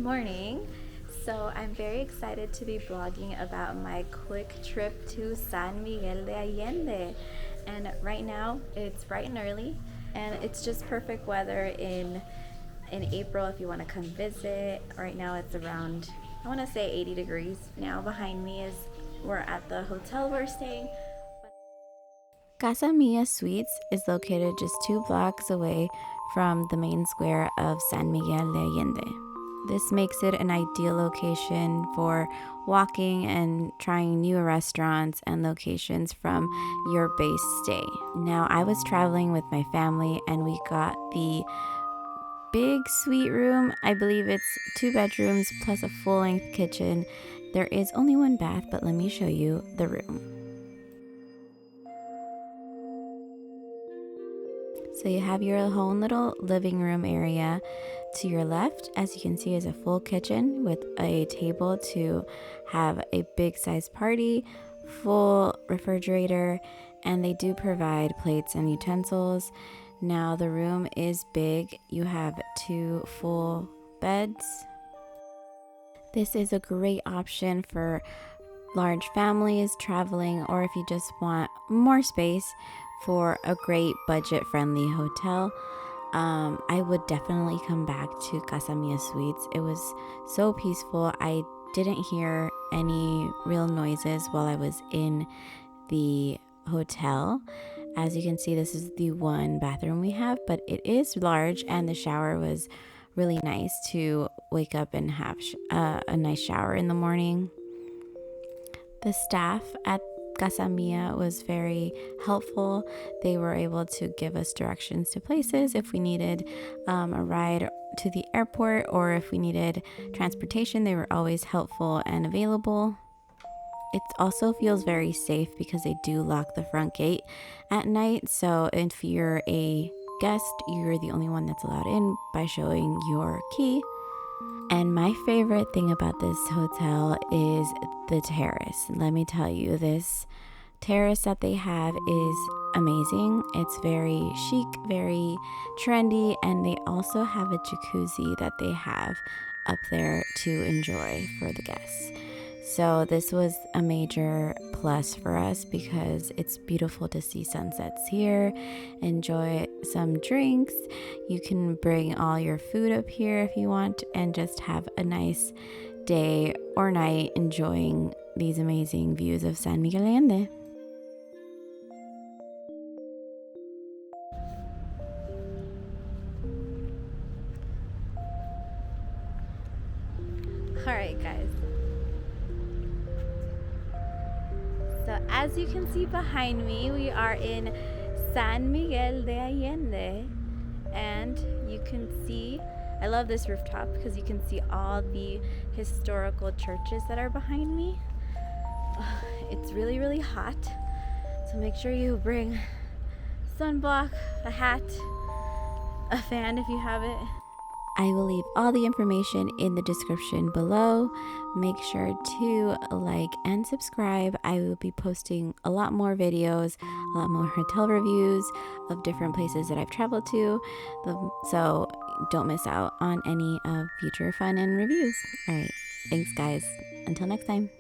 morning. So I'm very excited to be blogging about my quick trip to San Miguel de Allende. And right now it's bright and early, and it's just perfect weather in April if you want to come visit. Right now it's around, I want to say 80 degrees. Now behind me is we're at the hotel we're staying. Casa Suites is located just 2 blocks away from the main square of San Miguel de Allende. This makes it an ideal location for walking and trying new restaurants and locations from your base stay. Now, I was traveling with my family and we got the big suite room. I believe it's 2 bedrooms plus a full-length kitchen. There is only 1 bath, but let me show you the room. So you have your own little living room area. To your left, as you can see, is a full kitchen with a table to have a big size party, full refrigerator, and they do provide plates and utensils. Now the room is big. You have 2 full beds. This is a great option for large families traveling, or if you just want more space for a great budget-friendly hotel. I would definitely come back to Casa Suites. It was so peaceful. I didn't hear any real noises while I was in the hotel. As you can see, this is the 1 bathroom we have, but it is large, and the shower was really nice to wake up and have a nice shower in the morning. The staff at Casa was very helpful. They were able to give us directions to places if we needed a ride to the airport, or if we needed transportation. They were always helpful and available. It also feels very safe because they do lock the front gate at night. So if you're a guest, you're the only one that's allowed in by showing your key. And my favorite thing about this hotel is the terrace. Let me tell you, this terrace that they have is amazing. It's very chic, very trendy, and they also have a jacuzzi that they have up there to enjoy for the guests. So this was a major plus for us because it's beautiful to see sunsets here, enjoy some drinks. You can bring all your food up here if you want and just have a nice day or night enjoying these amazing views of San Miguel de Allende. All right, guys. So as you can see behind me, we are in San Miguel de Allende, and you can see, I love this rooftop because you can see all the historical churches that are behind me. It's really, really hot, so make sure you bring sunblock, a hat, a fan if you have it. I will leave all the information in the description below. Make sure to like and subscribe. I will be posting a lot more videos, a lot more hotel reviews of different places that I've traveled to. So don't miss out on any of future fun and reviews. All right, thanks guys. Until next time.